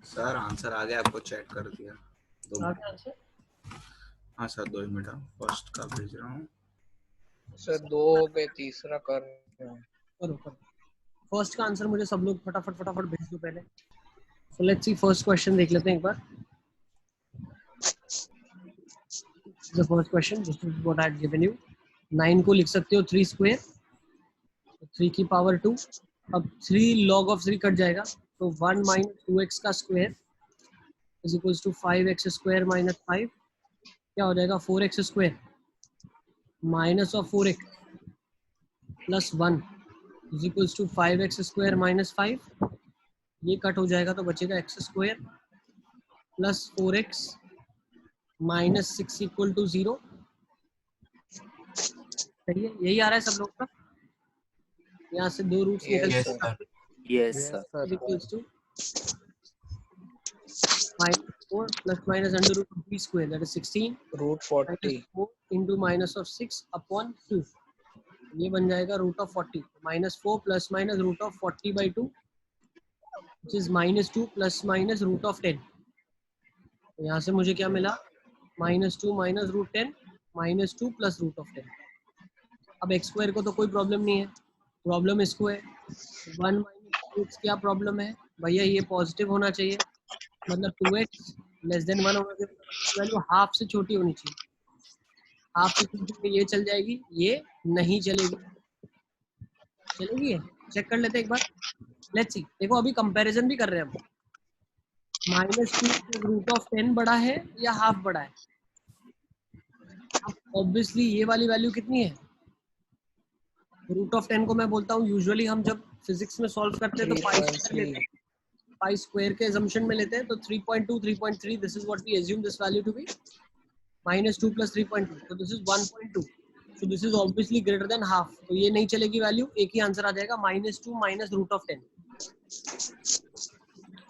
Sir answer आ गया, आपको चेक कर दिया। दो आ मिनट। गया आंसर? हाँ सर, 2 मिनट। फर्स्ट का भेज रहा हूँ। सर 2 पे तीसरा कर रहे हैं। करो करो। फर्स्ट का आंसर मुझे सब लोग फटाफट फटाफट भेज दो पहले। So let's see first question देख लेते हैं एक बार। The first question, this is what I had given you. 9 को लिख सकते हो 3 स्क्वायर, 3 की पावर 2। अब 3 log ऑफ 3 कट जाएगा, तो 1 माइनस 2x का square is equals to 5x square minus 5। क्या हो जाएगा? 4x square minus of 4x plus 1 is equals to 5x square minus 5। ये कट हो जाएगा तो बचेगा x square plus 4x minus 6 equal to 0। सही है, यही आ रहा है सब लोग का। यहाँ से दो रूट्स निकल यस जाएंगे सर। आपके। Yes sir. Sir equals to minus 4 plus minus under root of b square, that is 16 root minus 40 4 into minus of 6 upon 2। ये बन जाएगा root of 40। Minus 4 plus minus root of 40 by 2 which is minus 2 plus minus root of 10। तो यहाँ से मुझे क्या मिला? Minus 2 minus root 10 minus 2 plus root of 10। अब एक्स स्क्वायर को तो कोई प्रॉब्लम नहीं है, प्रॉब्लम इसको है 1 माइनस 2x। क्या प्रॉब्लम है भैया? ये पॉजिटिव होना चाहिए, मतलब 2x लेस देन 1 होना चाहिए, मतलब वैल्यू हाफ से छोटी होनी चाहिए। हाफ से छोटी में ये चल जाएगी, ये नहीं चलेगी। चलेगी ये? चेक कर लेते हैं एक बार। Let's see. देखो अभी कंपैरिजन भी कर रहे हैं हम। माइनस 2 रूट ऑफ 10 बड़ा है या हाफ बड़ा है? अब ऑब्वियसली ये वाली वैल्यू कितनी है? रूट ऑफ 10 को मैं बोलता हूँ, यूजुअली हम जब फिजिक्स में सॉल्व करते हैं तो पाई स्क्वायर लेते 3.3 हैं, पाई स्क्वायर के assumption में लेते हैं। तो 3.2 3.3, this is what we assume this value to be। Minus 2 plus 3.2, तो this is 1.2। So this is obviously greater than half, तो ये नहीं चलेगी वैल्यू। एक ही आंसर आ जाएगा, minus 2 minus root of 10।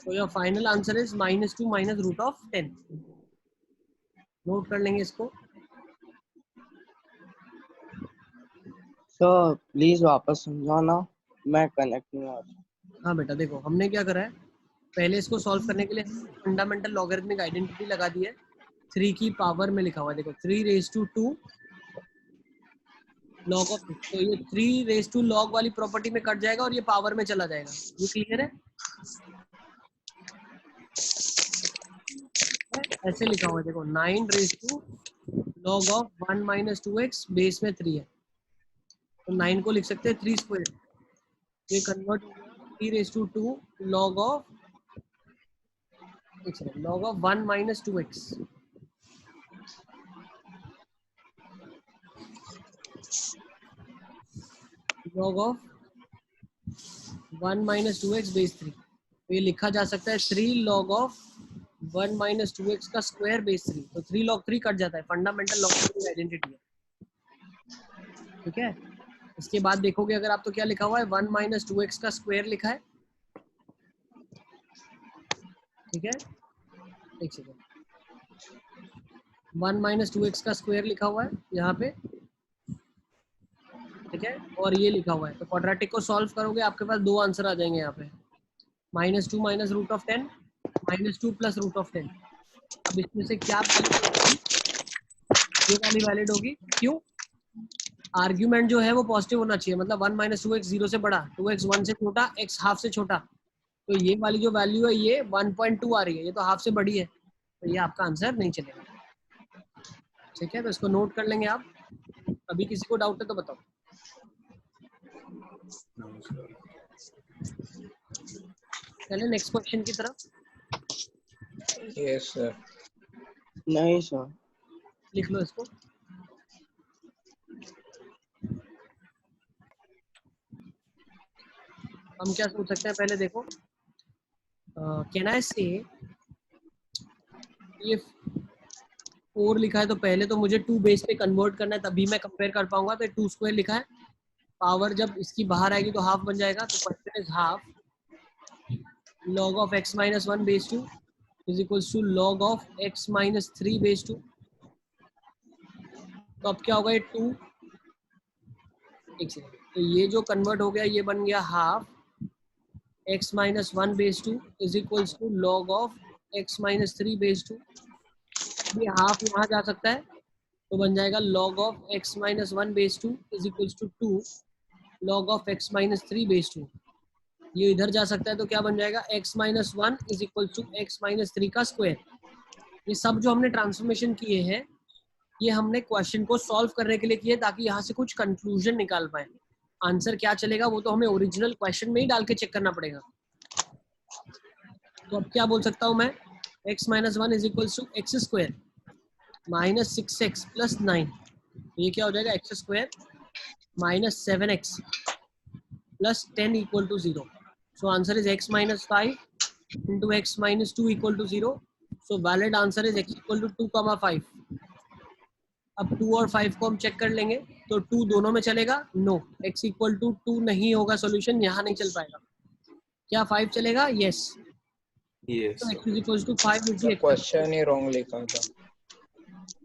So your final answer is minus 2 minus root of 10। Note कर लेंगे इसको। सर प्लीज वापस समझाना, मैं कनेक्ट नहीं हो रहा। हाँ बेटा देखो, हमने क्या करा है, पहले इसको सॉल्व करने के लिए फंडामेंटल लॉगरिथमिक आइडेंटिटी लगा दी है। 3 की पावर में लिखा हुआ है, देखो 3 रेज टू 2 लॉग ऑफ। तो ये 3 रेज टू लॉग वाली प्रॉपर्टी में कट जाएगा और ये पावर में चला जाएगा। ये क्लियर है? ऐसे लिखा हुआ है देखो, 9 raise to log of 1 minus 2x base में 3 है, तो 9 को लिख सकते हैं 3 स्क्वायर। ये कन्वर्ट हो गया 3 रेज टू 2 लॉग ऑफ, एक second, log of 1 minus 2x log of 1 minus 2x base 3। तो ये लिखा जा सकता है 3 लॉग ऑफ 1 माइनस 2x का स्क्वायर बेस 3। तो 3 लॉग 3 कट जाता है, फंडामेंटल लॉगरिथमिक आइडेंटिटी है। ठीक है, इसके बाद देखोगे अगर आप तो क्या लिखा हुआ है, 1 माइनस 2x का स्क्वायर लिखा है। ठीक है, एक सेकंड, 1 माइनस 2x का स्क्वायर लिखा हुआ है यहाँ पे। ठीक है, और ये लिखा हुआ है। तो क्वाड्रेटिक को सॉल्व करोगे आपके पास दो आंसर आ जाएंगे यहाँ पे, minus 2 minus root of 10 minus 2 plus root of 10। अब इसमें से क्या वैलिड होगी? ये वाली वैलिड होगी। क्यों? आर्ग्यूमेंट जो है वो पॉजिटिव होना चाहिए, मतलब 1 माइनस 2x 0 से बड़ा, 2x 1 से छोटा, x हाफ से छोटा। तो ये वाली जो वैल्यू है ये 1.2 आ रही है, ये तो हाफ से बड़ी है, तो ये आपका आंसर नहीं चलेगा। ठीक है, तो इसको नोट कर लेंगे आप। अभी किसी को डाउट है तो बताओ। चले नेक्स्ट क्वेश्चन की तरफ। Yes sir. नहीं सर। लिख लो इसको। हम क्या सोच सकते हैं, पहले देखो, कैन आई से ये 4 लिखा है, तो पहले तो मुझे 2 बेस पे कन्वर्ट करना है, तभी मैं कंपेयर कर पाऊंगा। तो 2 स्क्वायर लिखा है, पावर जब इसकी बाहर आएगी तो हाफ बन जाएगा। तो question is half log of x minus 1 base 2 is equals to log of x minus 3 base 2। तो अब क्या होगा, ये 2, एक सेकंड, तो ये जो कन्वर्ट हो गया ये बन गया half x minus 1 base 2 is equals to log of x minus 3 base 2। ये हाफ यहाँ जा सकता है तो बन जाएगा log of x minus 1 base 2 is equals to 2 log of x minus 3 base 2। ये इधर जा सकता है तो क्या बन जाएगा x minus 1 is equals to x minus 3 का स्क्वायर। ये सब जो हमने ट्रांसफॉर्मेशन किए हैं ये हमने क्वेश्चन को सॉल्व करने के लिए किए ताकि यहाँ से कुछ कंक्लूजन निकाल पाए। आंसर क्या चलेगा वो तो हमें ओरिजिनल क्वेश्चन में ही डाल के चेक करना पड़ेगा। तो अब क्या बोल सकता हूँ मैं, x minus 1 is equals to x square minus 6x plus 9। ये क्या हो जाएगा, x square minus 7x plus 10 equal to 0। So answer is x minus 5 into x minus 2 equal to 0। So valid answer is x equal to 2,5। अब 2 और 5 को हम check कर लेंगे तो 2 दोनों में चलेगा, नो x इक्वल टू 2 नहीं होगा, सॉल्यूशन यहाँ नहीं चल पाएगा। क्या 5 चलेगा, यस। Yes. तो x is equal to 5 is the question ही रॉन्ग लिखा था।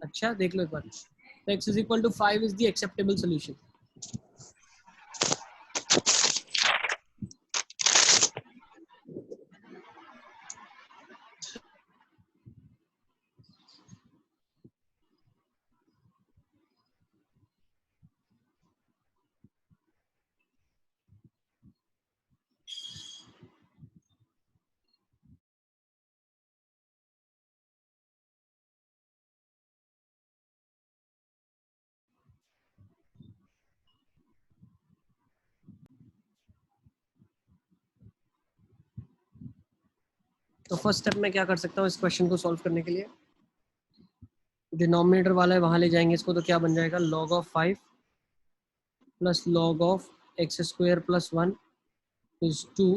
अच्छा देख लो एक बार, तो x is equal to 5 is the acceptable solution. तो फर्स्ट स्टेप में क्या कर सकता हूँ इस क्वेश्चन को सॉल्व करने के लिए, डिनोमिनेटर वाला है वहां ले जाएंगे इसको, तो क्या बन जाएगा log of 5 plus log of x square plus 1 is 2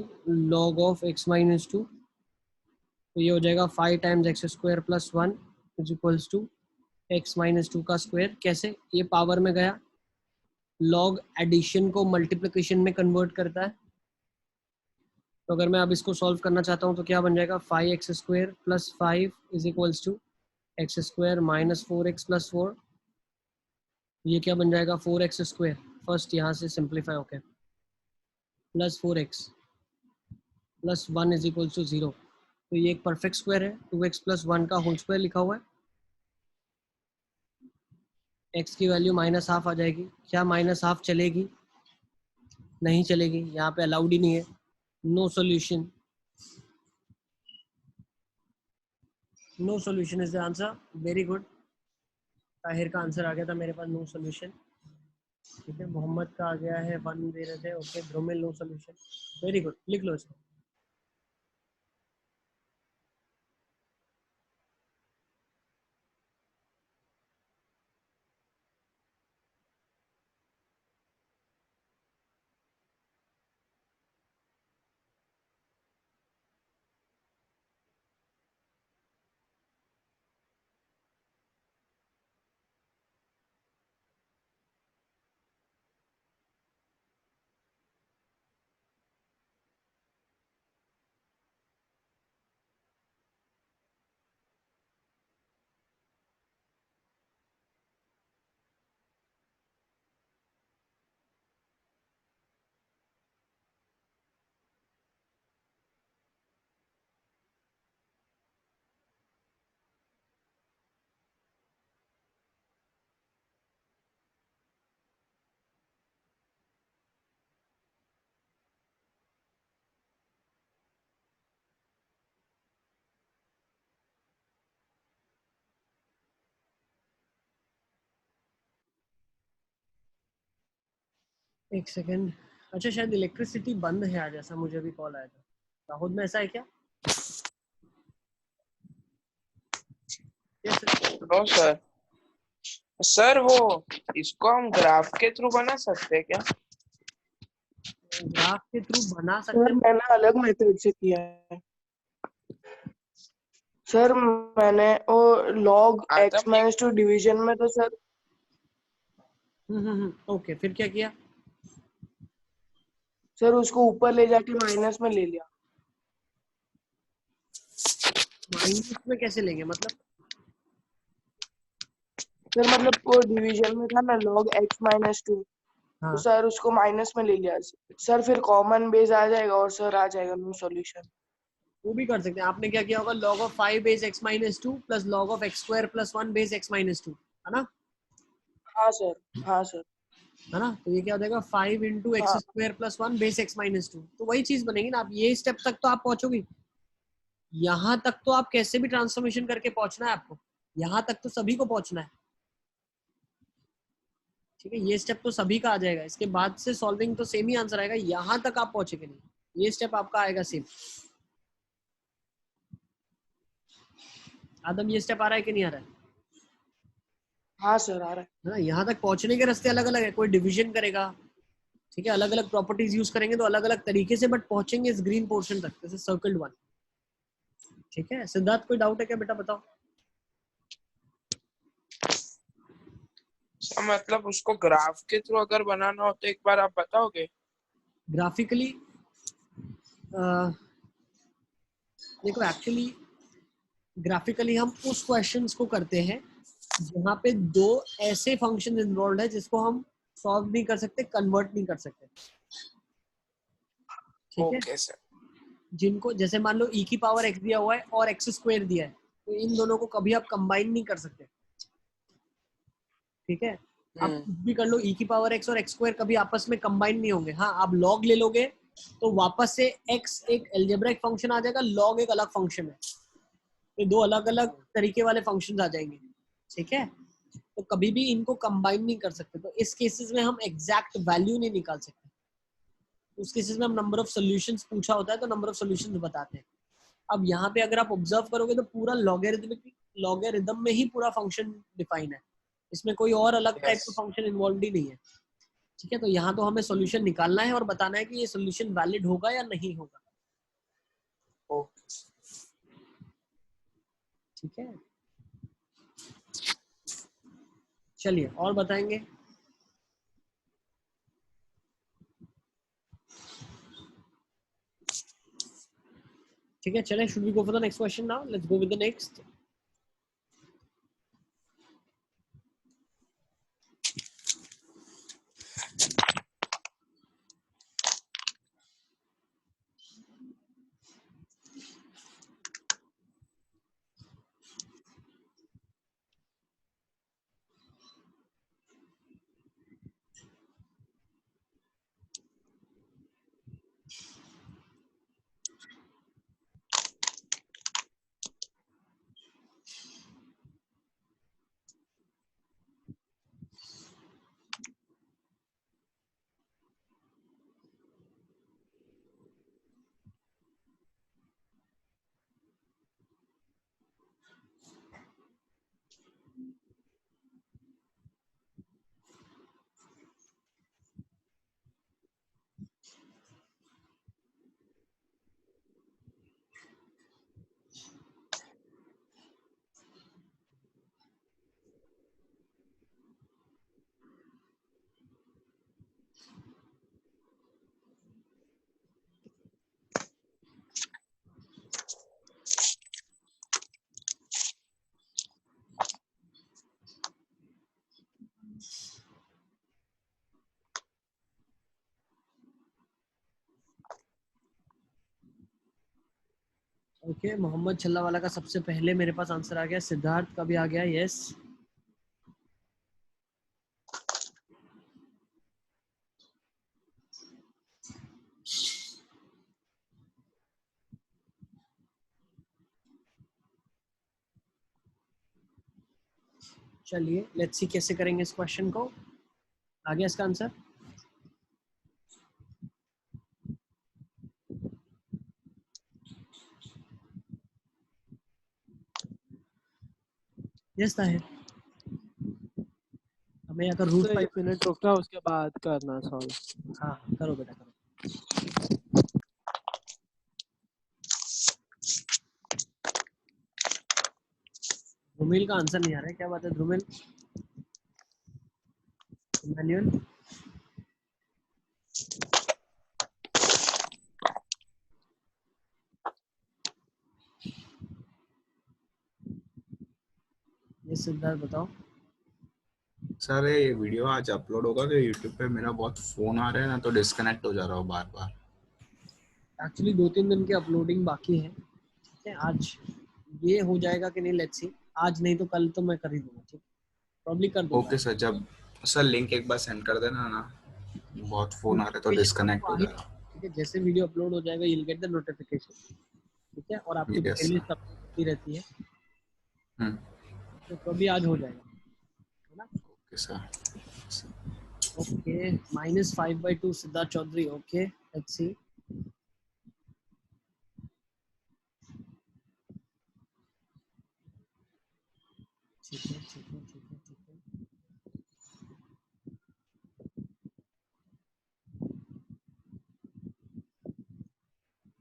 log of x minus 2। तो ये हो जाएगा 5 times x square plus 1 is equals to x minus 2 का स्क्वायर। कैसे, ये पावर में गया, log एडिशन को मल्टीप्लिकेशन में कन्वर्ट करता है। तो अगर मैं अब इसको सॉल्व करना चाहता हूँ तो क्या बन जाएगा 5x square plus 5 is equals to x square minus 4x plus 4। ये क्या बन जाएगा 4x स्क्वायर, फर्स्ट यहाँ से सिंप्लीफाई होके plus 4x plus 1 is equals to 0। तो ये एक परफेक्ट स्क्वायर है, 2x प्लस 1 का होल स्क्वायर लिखा हुआ है। x की वैल्यू माइनस हाफ आ जाएगी। क्या माइनस हाफ चलेगी, नहीं चलेगी, यहाँ पे अलाउड ही नहीं है, no solution. No solution is the answer, very good. Tahir का आंसर आ गया था मेरे पास, नो सॉल्यूशन। ठीक है, मोहम्मद का आ गया है, 1 दे रहे थे, okay, Dhrumil no solution, very good, लिख लो इसको। एक सेकेंड, अच्छा शायद इलेक्ट्रिसिटी बंद है आज, ऐसा मुझे भी कॉल आया था। दाहोद में ऐसा है क्या? Yes, sir. No sir. Sir वो इसको हम ग्राफ के थ्रू बना सकते हैं क्या? ग्राफ के थ्रू बना सकते सर हैं। मैंने अलग मेथड से किया है सर। मैंने वो log x माइनस 2 डिवीजन में तो सर ओके, फिर क्या किया? सर उसको ऊपर ले जाके माइनस में ले लिया। माइनस में कैसे लेंगे, मतलब? सर मतलब वो डिवीजन में था ना log x माइनस 2, हाँ तो सर उसको माइनस में ले लिया सर, फिर कॉमन बेस आ जाएगा और सर आ जाएगा न्यू सॉल्यूशन। वो भी कर सकते हैं। आपने क्या किया होगा, log of 5 base x minus 2 plus log of x square plus 1 base x minus 2, है ना? हाँ सर, हाँ सर, है ना? तो ये क्या हो जाएगा, 5 इंटू एक्स हाँ square plus 1 base x minus 2। तो वही चीज बनेगी ना। आप ये स्टेप तक तो आप पहुंचोगे, यहाँ तक तो आप कैसे भी ट्रांसफॉर्मेशन करके पहुंचना है आपको, यहाँ तक तो सभी को पहुंचना है। ठीक है, ये स्टेप तो सभी का आ जाएगा, इसके बाद से सॉल्विंग तो सेम ही आंसर आएगा, यहाँ तक आप पहुंचेंगे नहीं, ये स्टेप आपका आएगा सेम। आदम ये स्टेप आ रहा है कि नहीं आ रहा है? हाँ सर आ रहा है। है ना? यहाँ तक पहुंचने के रास्ते अलग अलग है, कोई डिवीजन करेगा, ठीक है, अलग अलग प्रॉपर्टीज यूज करेंगे तो अलग अलग तरीके से, बट पहुंचेंगे इस ग्रीन पोर्शन तक, जैसे सर्कल्ड वन। ठीक है सिद्धार्थ, कोई डाउट है क्या बेटा, बताओ। मतलब उसको ग्राफ के थ्रू अगर बनाना हो तो एक बार आप बताओगे? ग्राफिकली देखो, एक्चुअली ग्राफिकली हम उस क्वेश्चंस को करते हैं जहाँ पे दो ऐसे फंक्शन इन्वॉल्व है जिसको हम सॉल्व नहीं कर सकते, कन्वर्ट नहीं कर सकते। ठीक है, ओके सर। जिनको जैसे मान लो e की पावर x दिया हुआ है और x स्क्वायर दिया है, तो इन दोनों को कभी आप कंबाइन नहीं कर सकते। ठीक है, आप कुछ भी कर लो, e की पावर x और x स्क्वायर कभी आपस में कंबाइन नहीं होंगे। हाँ, आप log ले लोगे तो वापस से x एक अलजेब्रिक फंक्शन आ जाएगा, log एक अलग फंक्शन है, ये दो अलग अलग तरीके वाले फंक्शंस आ जाएंगे। ठीक है, तो कभी भी इनको कंबाइन नहीं कर सकते। तो इस केसेस में हम एग्जैक्ट वैल्यू नहीं निकाल सकते, उस केसेस में हम नंबर ऑफ सॉल्यूशंस पूछा होता है तो नंबर ऑफ सॉल्यूशंस बताते हैं। अब यहाँ पे अगर आप ऑब्जर्व करोगे तो पूरा लॉगरिदम में ही पूरा फंक्शन डिफाइन है, इसमें कोई और अलग टाइप का फंक्शन इन्वॉल्व ही नहीं है। ठीक है, तो यहाँ तो हमें सॉल्यूशन निकालना है और बताना है कि ये सॉल्यूशन वैलिड होगा या नहीं होगा। ठीक है, चलिए और बताएंगे। ठीक है, चलें, should we go for the next question now? Let's go with the next. Okay, Mohammad छल्ला वाला का सबसे पहले मेरे पास आंसर आ गया, सिद्धार्थ का भी आ गया, यस। चलिए लेट्स सी कैसे करेंगे इस क्वेश्चन को। आ गया इसका आंसर? यस है। हमें अगर रूट सर 5, 1 मिनट रुकना, उसके बाद करना सॉल्व। हाँ करो बेटा करो। ध्रुमिल का आंसर नहीं आ रहा है, क्या बात है ध्रुमिल? मैनुअल ये सिद्धार्थ बताओ। सर ये वीडियो आज अपलोड होगा तो यूट्यूब पे मेरा बहुत फोन आ रहा है ना, तो डिस्कनेक्ट हो जा रहा हूँ बार बार। एक्चुअली 2-3 दिन की अपलोडिंग बाकी है, ठीक है। आज ये हो जाएगा कि नहीं, लेट्स सी। आज नहीं तो कल तो मैं कर ही दूंगा, ठीक, प्रॉब्ली कर दूंगा। ओके सर, जब सर लिंक एक बार सेंड कर देना ना, बहुत फोन आ रहा है तो डिस्कनेक्ट हो जा रहा ठीक है, जैसे वीडियो अपलोड हो जाएगा you will get the notification, ठीक है। और आपकी है। यस प्लेलिस्ट अपलोड होती रहती है, सर। तो कभी आज हो जाएगा, है ना। Okay sir. Okay, -5/2 Siddharth Chaudhary. Okay, let's see. ठीक है, ठीक है, ठीक है, ठीक है।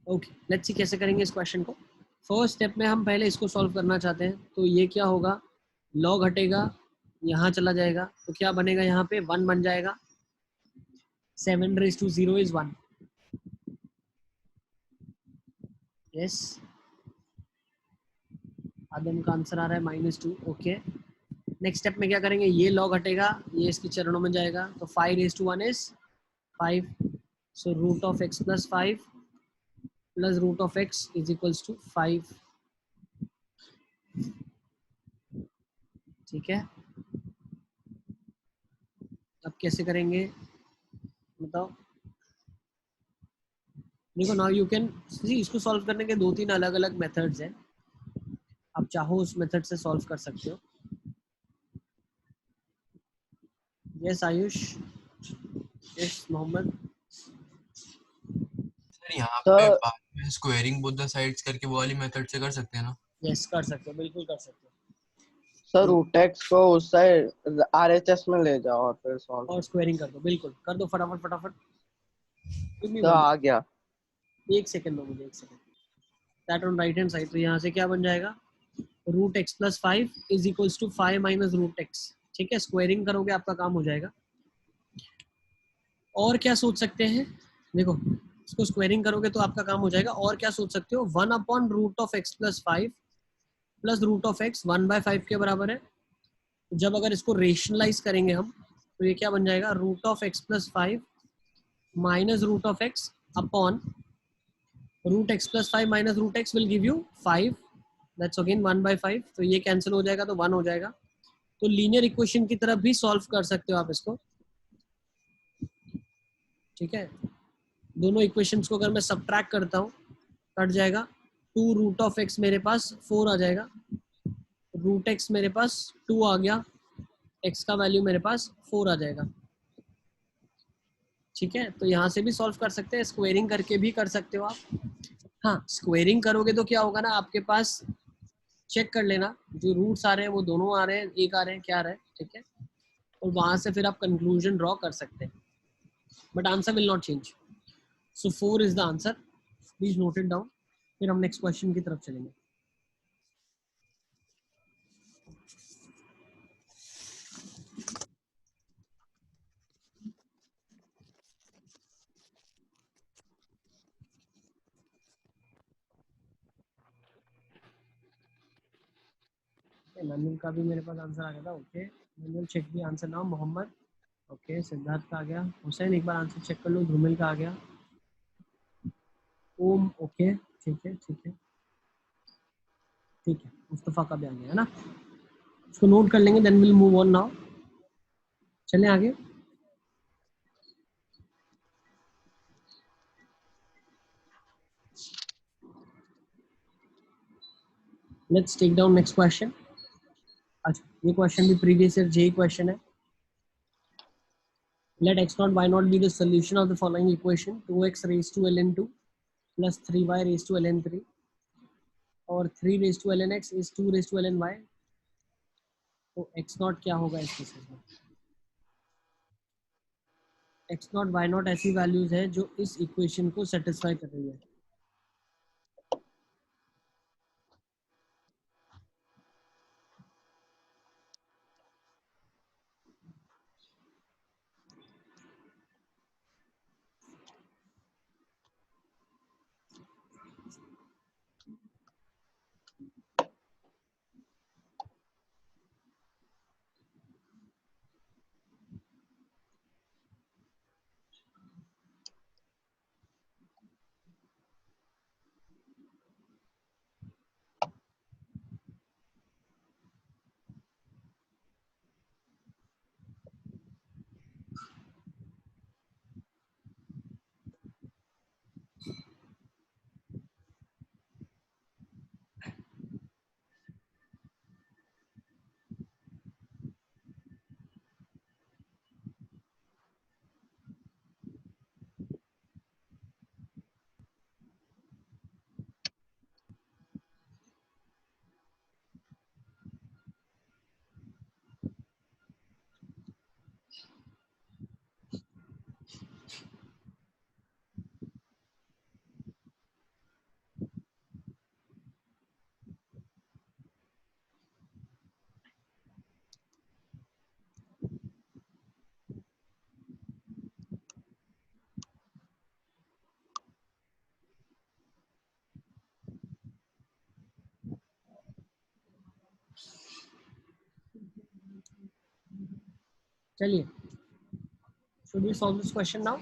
ओके, लेट्स सी कैसे करेंगे इस क्वेश्चन को। फर्स्ट स्टेप में हम पहले इसको सॉल्व करना चाहते हैं, तो ये क्या होगा, लॉग हटेगा, यहाँ चला जाएगा, तो क्या बनेगा, यहाँ पे 1 बन जाएगा। 7 raised to 0 is 1। यस, आदम का आंसर आ रहा है -2। ओके, नेक्स्ट स्टेप में क्या करेंगे, ये लॉग हटेगा, ये इसके चरणों में जाएगा, तो 5 raised to 1 is 5। So √(x+5) plus √(x) is equals to 5। ठीक है, अब कैसे करेंगे बताओ। देखो, नाउ यू कैन सी, इसको सॉल्व करने के 2-3 अलग अलग मेथड्स हैं, आप चाहो उस मेथड से सॉल्व कर सकते हो। Yes Ayush, yes Mohammad. Sir यहाँ पे सर बाद में स्क्वेयरिंग बोथ द साइड्स करके वो वाली मेथड से कर सकते हैं ना? यस, कर सकते हो, बिल्कुल कर सकते सर हो। रूटेक्स को उस साइड आरएचएस में ले जाओ और फिर सॉल्व और स्क्वेयरिंग कर दो, बिल्कुल कर दो, फटाफट फटाफट। Give me तो one, आ गया। एक सेकंड दो मुझे, एक second. That on right hand side, तो यहाँ से क्या बन जाएगा, √(x+5) is equals to 5 minus √(x)। ठीक है, स्क्वेयरिंग करोगे आपका काम हो जाएगा। और क्या सोच सकते हैं, देखो इसको स्क्वेयरिंग करोगे तो आपका काम हो जाएगा। और क्या सोच सकते हो, 1/√(x+5) प्लस √(x) 1/5 के बराबर है। तो जब अगर इसको रेशनलाइज करेंगे हम, तो ये क्या बन जाएगा, √(x+5) minus √(x) upon √(x+5) minus √(x) will give you 5। That's again 1/5। तो ये कैंसिल हो जाएगा तो 1 हो जाएगा। तो लीनियर इक्वेशन की तरफ भी सॉल्व कर सकते हो आप इसको, ठीक है। दोनों इक्वेशंस को अगर मैं सब्ट्रैक्ट करता हूँ, कट जाएगा। 2√(x) मेरे पास 4 आ जाएगा, √(x) मेरे पास 2 आ गया, x का वैल्यू मेरे पास 4 आ जाएगा। ठीक है, तो यहाँ से भी सॉल्व कर सकते हैं, स्क्वेयरिंग करके भी कर सकते हो आप। हाँ, स्क्वेयरिंग करोगे तो क्या होगा ना, आपके पास चेक कर लेना, जो रूट्स आ रहे हैं वो दोनों आ रहे हैं, एक आ रहे हैं, क्या आ रहा है, ठीक है। और वहां से फिर आप कंक्लूजन ड्रॉ कर सकते हैं, but answer will not change. So 4 is the answer, please note it down. फिर हम नेक्स्ट क्वेश्चन की तरफ चलेंगे। मैनुअल का भी मेरे पास आंसर आ गया था। Okay, manual check the answer now Mohammad. Okay, Siddharth का आ गया। हुसैन एक बार आंसर चेक कर लो, धूमिल का आ गया। ओम, ओके, ठीक है, ठीक है, ठीक है। मुस्तफ़ा का भी आ गया है ना, इसको नोट कर लेंगे, then will move on now. चलें आगे। Let's take down next question. अच्छा, ये क्वेश्चन भी प्रीवियस ईयर जेई क्वेश्चन है। Let x0 y0 be the solution of the following equation: 2x raised to ln 2 plus 3y raised to ln 3 और 3 raised to ln x is 2 raised to ln y। तो x0 क्या होगा इस case में, x0 y0 ऐसी values है जो इस इक्वेशन को सेटिस्फाई कर रही है। चलिए, should we solve this question now?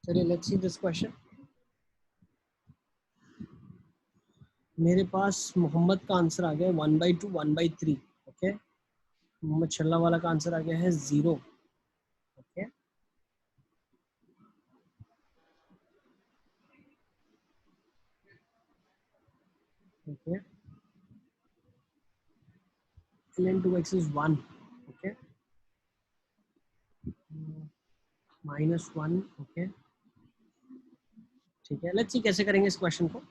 चलिए, let's see this question. मेरे पास मोहम्मद का आंसर आ गया 1/2 1/3. ओके, मोहम्मद छल्ला वाला का आंसर आ गया है 0. Okay, okay, ln2x is 1. Okay, -1. Okay, ठीक है. लेट्स सी कैसे करेंगे इस क्वेश्चन को,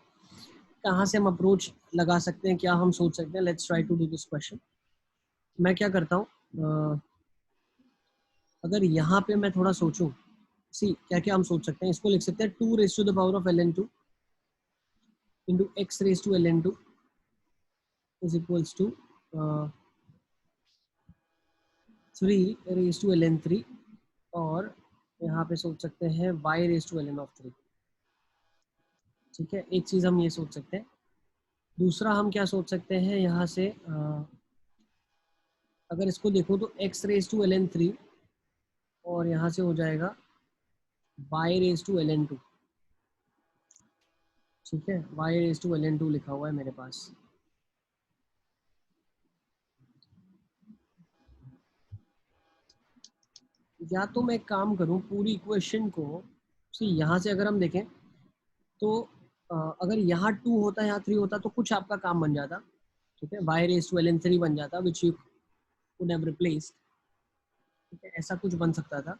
कहाँ से हम अप्रोच लगा सकते हैं, क्या हम सोच सकते हैं. Let's try to do this question. मैं क्या करता हूँ, अगर यहाँ पे मैं थोड़ा सोचूं, सी क्या क्या हम सोच सकते हैं. इसको लिख सकते हैं 2 raised to the power of ln2 into x raised to ln2 is equals to 3 raised to ln3, और यहाँ पे सोच सकते हैं y raised to ln of 3. ठीक है, एक चीज़ हम ये सोच सकते हैं. दूसरा हम क्या सोच सकते हैं यहाँ से, अगर इसको देखो तो x raised to ln3 और यहाँ से हो जाएगा y raised to ln2. ठीक है, y raised to ln2 लिखा हुआ है मेरे पास. या तो मैं एक काम करूं, पूरी इक्वेशन को सी यहाँ से अगर हम देखें तो अगर यहाँ 2 होता, यहाँ 3 होता तो कुछ आपका काम बन जाता. ठीक है, y raised to ln3 बन जाता, which you could have replaced. ठीक है, ऐसा कुछ बन सकता था.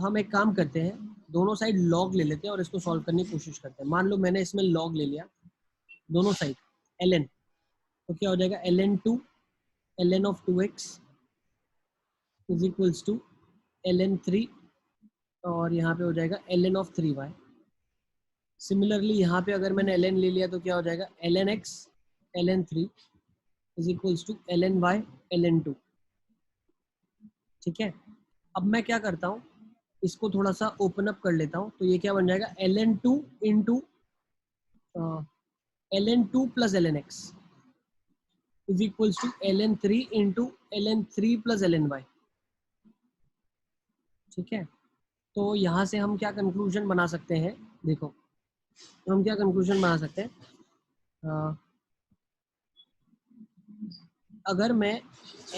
हम एक काम करते हैं, दोनों साइड log ले लेते हैं और इसको सॉल्व करने की कोशिश करते हैं. मान लो मैंने इसमें log ले लिया दोनों साइड ln, तो क्या हो जाएगा ln2 ln of 2x is equals to ln3, और यहाँ पे हो जाएगा ln of 3y. सिमिलरली यहाँ पे अगर मैंने ln ले लिया तो क्या हो जाएगा ln x ln3 is equals to ln y ln2. ठीक है, अब मैं क्या करता हूँ, इसको थोड़ा सा ओपन अप कर लेता हूँ. तो ये क्या बन जाएगा ln2 इंटू ln2 प्लस ln x is equals to ln3 into ln3 प्लस ln y. ठीक है, तो यहाँ से हम क्या कंक्लूजन बना सकते हैं, देखो हम क्या कंक्लूजन बना सकते हैं. अगर मैं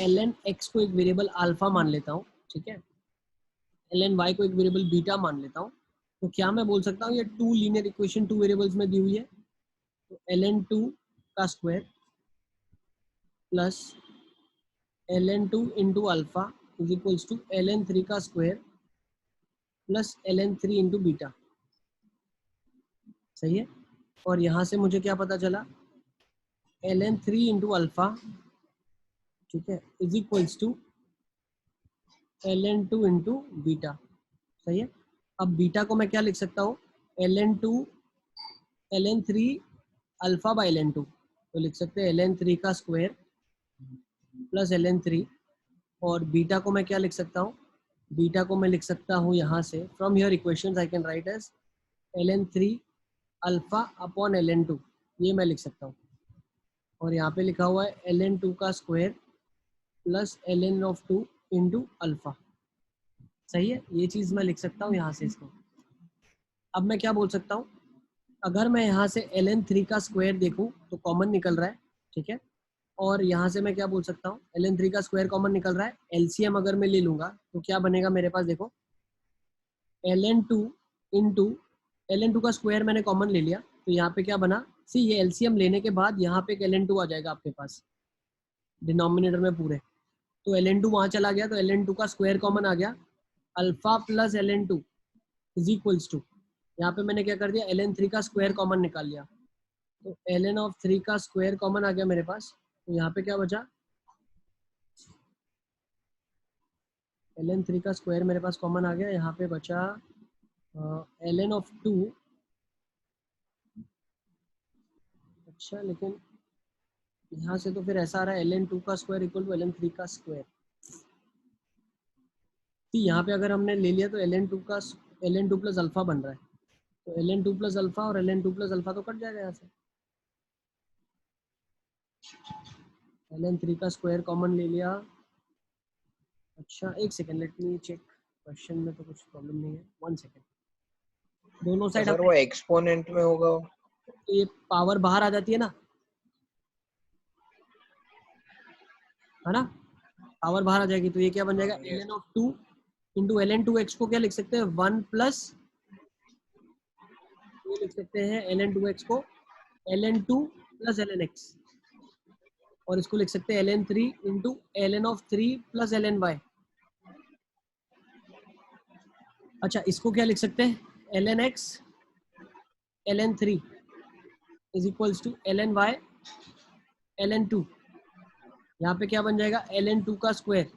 ln x को एक वेरिएबल अल्फा मान लेता हूँ, ठीक है, ln y को एक वेरिएबल बीटा मान लेता हूँ, तो क्या मैं बोल सकता हूँ ये 2 लीनियर इक्वेशन 2 वेरिएबल्स में दी हुई है. तो ln2 का square plus ln2 into alpha is equals to ln3 का square plus ln3 into beta. सही है, और यहाँ से मुझे क्या पता चला, ln3 इंटू अल्फा, ठीक है, is equals to ln2 into beta. सही है, अब बीटा को मैं क्या लिख सकता हूँ, ln3 अल्फा बाय ln2, तो लिख सकते हैं ln3 का स्क्वायर प्लस ln3, और बीटा को मैं क्या लिख सकता हूँ, बीटा को मैं लिख सकता हूँ यहाँ से from your equations I can write as ln3 अल्फा अपॉन ln2, ये मैं लिख सकता हूँ. और यहाँ पे लिखा हुआ है ln2 का square plus ln of 2 into alpha. सही है, ये चीज़ मैं लिख सकता हूँ यहाँ से इसको. अब मैं क्या बोल सकता हूँ, अगर मैं यहाँ से ln3 का स्क्वायर देखूँ तो कॉमन निकल रहा है. ठीक है, और यहाँ से मैं क्या बोल सकता हूँ, ln3 का स्क्वायर कॉमन निकल रहा है. एलसीएम अगर मैं ले लूँगा तो क्या बनेगा मेरे पास, देखो ln2 इंटू ln2 का स्क्वायर मैंने कॉमन ले लिया, तो यहाँ पे क्या बना, सी ये एलसीएम लेने के बाद यहाँ पे एक ln2 आ जाएगा आपके पास डिनोमिनेटर में पूरे. तो ln2 वहाँ चला गया, तो ln2 का स्क्वायर कॉमन आ गया, alpha plus ln2 is equals to, यहाँ पे मैंने क्या कर दिया, ln3 का स्क्वायर कॉमन निकाल लिया, तो ln ऑफ 3 का स्क्वायर कॉमन आ गया मेरे पास. तो यहाँ पे क्या बचा, ln3 का स्क्वायर मेरे पास कॉमन आ गया, यहाँ पे बचा ln ऑफ 2. अच्छा, लेकिन यहाँ से तो फिर ऐसा आ रहा है ln2 का स्क्वायर इक्वल टू ln3 का स्क्वायर. सी यहाँ पे अगर हमने ले लिया तो ln2 का ln2 प्लस अल्फा बन रहा है, तो ln2 प्लस अल्फा और ln2 प्लस अल्फा तो कट जाएगा यहाँ से। ln3 का स्क्वायर कॉमन ले लिया। अच्छा एक second, let me check, question में तो कुछ प्रॉब्लम नहीं है, 1 सेकेंड। दोनों तो साइड सर वो एक्सपोनेंट में होगा। ये पावर बाहर आ जाती है ना, है ना, पावर बाहर आ जाएगी, तो ये क्या बन जाएगा, ln ऑफ 2 इंटू ln2x को क्या लिख सकते हैं, 1 प्लस, ये लिख सकते हैं ln2x को ln2 प्लस lnx, और इसको लिख सकते हैं ln3 into ln of 3 plus lny। अच्छा इसको क्या लिख सकते हैं, lnx ln3 is equals to lny ln2, यहाँ पे क्या बन जाएगा ln2 का स्क्वायर